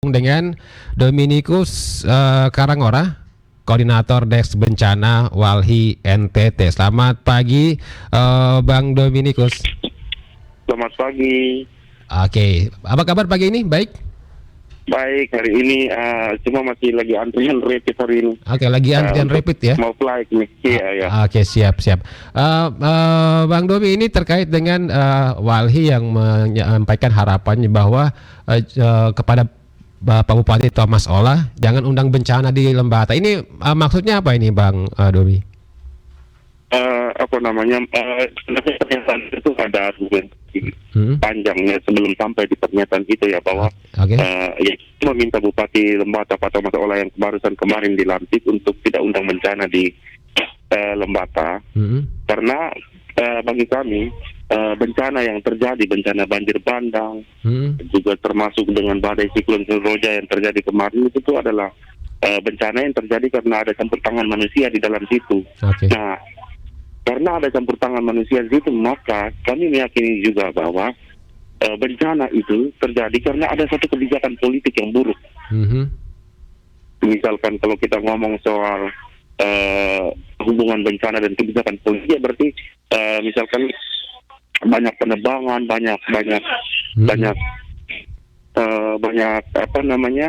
Dengan Dominikus Karangora, Koordinator Desk Bencana Walhi NTT. Selamat pagi, Bang Dominikus. Selamat pagi. Oke, apa kabar pagi ini? Baik? Baik, hari ini cuma masih lagi antrian rapid hari ini. Oke, lagi antrian Untuk rapid ya? mau flight nih. Iya, ya. Oke, siap. Bang Domi, ini terkait dengan Walhi yang menyampaikan harapannya bahwa kepada Bapak Bupati Thomas Olah jangan undang bencana di Lembata. Ini maksudnya apa ini, Bang Domi? Apa namanya? Sebenarnya pernyataan itu ada argumentasi panjangnya sebelum sampai di pernyataan itu ya, bahwa Oke. ya kita meminta Bupati Lembata Pak Thomas Olah yang barusan kemarin dilantik untuk tidak undang bencana di Lembata, karena bagi kami bencana yang terjadi, bencana banjir bandang, juga termasuk dengan badai siklon Roja yang terjadi kemarin, itu tuh adalah bencana yang terjadi karena ada campur tangan manusia di dalam situ. Oke. Nah, karena ada campur tangan manusia di situ, maka kami meyakini juga bahwa bencana itu terjadi karena ada satu kebijakan politik yang buruk. Misalkan kalau kita ngomong soal hubungan bencana dan kebijakan politik, ya berarti misalkan banyak penebangan, banyak apa namanya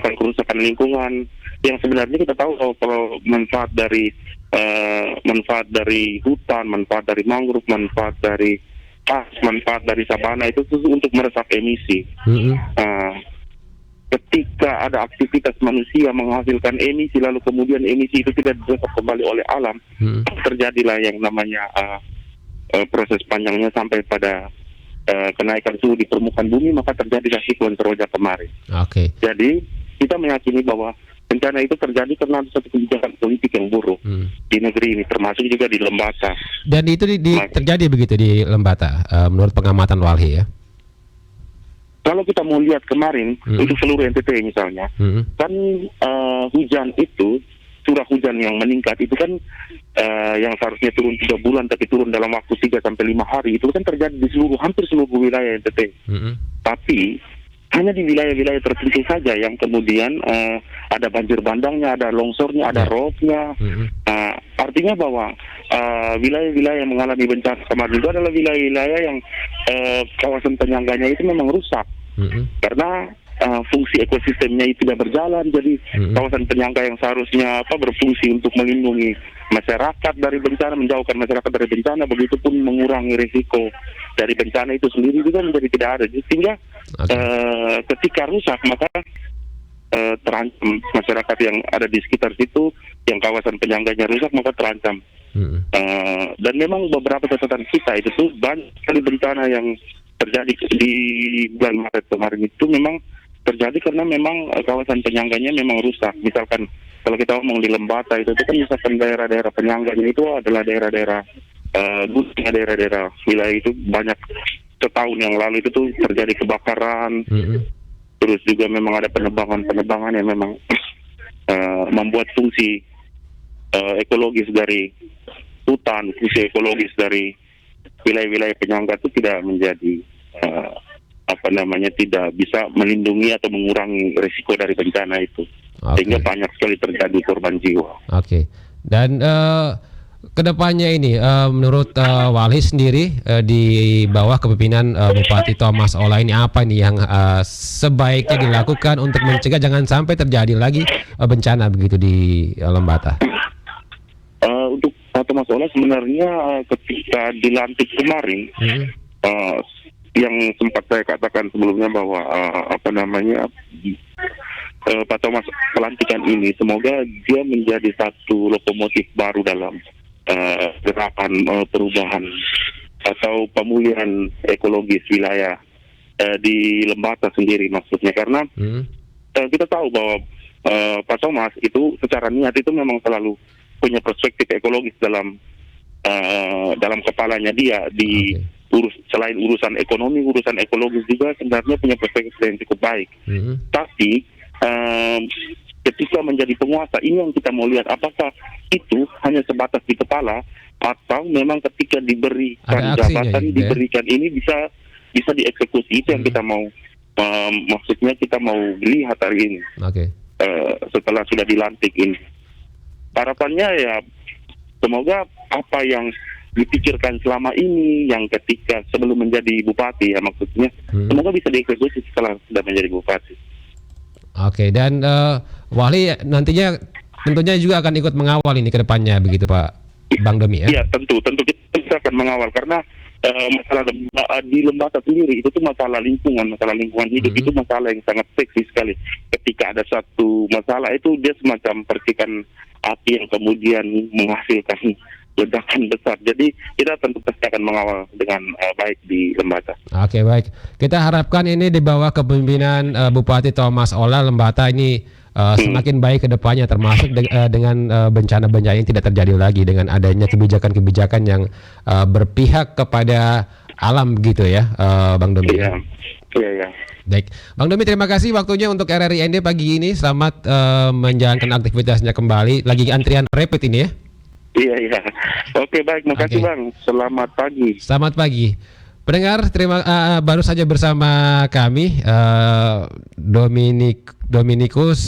kerusakan lingkungan yang sebenarnya kita tahu kalau manfaat dari hutan, manfaat dari mangrove, manfaat dari sabana itu untuk meresap emisi. Ketika ada aktivitas manusia menghasilkan emisi, lalu kemudian emisi itu tidak diresap kembali oleh alam, terjadilah yang namanya proses panjangnya sampai pada kenaikan suhu di permukaan bumi, maka terjadilah siklon Roja kemarin. Oke. Jadi kita meyakini bahwa bencana itu terjadi karena ada satu kebijakan politik yang buruk di negeri ini, termasuk juga di Lembata. Dan itu terjadi begitu di Lembata, menurut pengamatan Walhi ya? Kalau kita mau lihat kemarin untuk seluruh NTT misalnya, kan hujan itu, curah hujan yang meningkat itu kan yang seharusnya turun 3 bulan tapi turun dalam waktu 3-5 hari, itu kan terjadi di hampir seluruh wilayah NTT. Tapi hanya di wilayah-wilayah tertentu saja yang kemudian ada banjir bandangnya, ada longsornya, ada roobnya. Artinya bahwa wilayah-wilayah yang mengalami bencana kemarin itu adalah wilayah-wilayah yang kawasan penyangganya itu memang rusak. Karena fungsi ekosistemnya itu tidak berjalan, jadi kawasan penyangga yang seharusnya berfungsi untuk melindungi masyarakat dari bencana, menjauhkan masyarakat dari bencana, begitupun mengurangi risiko dari bencana itu sendiri juga menjadi tidak ada. Sehingga ketika rusak maka terancam masyarakat yang ada di sekitar situ, yang kawasan penyangganya rusak maka terancam. Dan memang beberapa catatan kita itu tuh banyak sekali bencana yang terjadi di bulan Maret kemarin itu memang terjadi karena memang kawasan penyangganya memang rusak. Misalkan kalau kita ngomong di Lembata itu kan misalkan daerah-daerah penyangganya itu adalah daerah-daerah daerah-daerah wilayah itu banyak setahun yang lalu itu tuh terjadi kebakaran. Terus juga memang ada penebangan yang memang membuat fungsi ekologis dari hutan, fungsi ekologis dari wilayah-wilayah penyangga itu tidak menjadi tidak bisa melindungi atau mengurangi risiko dari bencana itu. Sehingga banyak sekali terjadi korban jiwa. Oke. Dan kedepannya ini menurut Walhi sendiri di bawah kepemimpinan Bupati Thomas Olah ini apa nih yang sebaiknya dilakukan untuk mencegah jangan sampai terjadi lagi bencana begitu di Lembata? Untuk Pak Thomas Olah sebenarnya ketika dilantik kemarin, yang sempat saya katakan sebelumnya bahwa Pak Thomas pelantikan ini semoga dia menjadi satu lokomotif baru dalam gerakan perubahan atau pemulihan ekologis wilayah di Lembata sendiri maksudnya, karena kita tahu bahwa Pak Thomas itu secara niat itu memang selalu punya perspektif ekologis dalam kepalanya dia selain urusan ekonomi, urusan ekologis juga sebenarnya punya perspektif yang cukup baik. Tapi ketika menjadi penguasa ini yang kita mau lihat apakah itu hanya sebatas di kepala atau memang ketika diberikan jabatan, diberikan ini bisa dieksekusi. Itu yang kita mau maksudnya kita mau lihat hari ini Oke. setelah sudah dilantik ini. Harapannya ya semoga apa yang dipikirkan selama ini, yang ketika sebelum menjadi bupati ya maksudnya, semoga bisa dieksekusi setelah sudah menjadi bupati. Oke, dan Wali nantinya tentunya juga akan ikut mengawal ini ke depannya begitu Pak Bang Domi ya? Iya tentu kita akan mengawal karena masalah di Lembata sendiri itu tuh masalah lingkungan hidup itu masalah yang sangat seksi sekali. Ketika ada satu masalah itu dia semacam percikan api yang kemudian menghasilkan ledakan besar. Jadi kita tentu pasti akan mengawal dengan baik di Lembata. Oke, baik. Kita harapkan ini di bawah kepemimpinan Bupati Thomas Ola Lembata ini semakin baik ke depannya, termasuk dengan bencana-bencana yang tidak terjadi lagi dengan adanya kebijakan-kebijakan yang berpihak kepada alam gitu ya, Bang Domi. Iya. Baik, Bang Domi terima kasih waktunya untuk RRI ND pagi ini. Selamat menjalankan aktivitasnya kembali. Lagi antrian rapid ini ya? Iya. Oke, baik. Makasih Bang. Selamat pagi. Selamat pagi. Pendengar, baru saja bersama kami Dominikus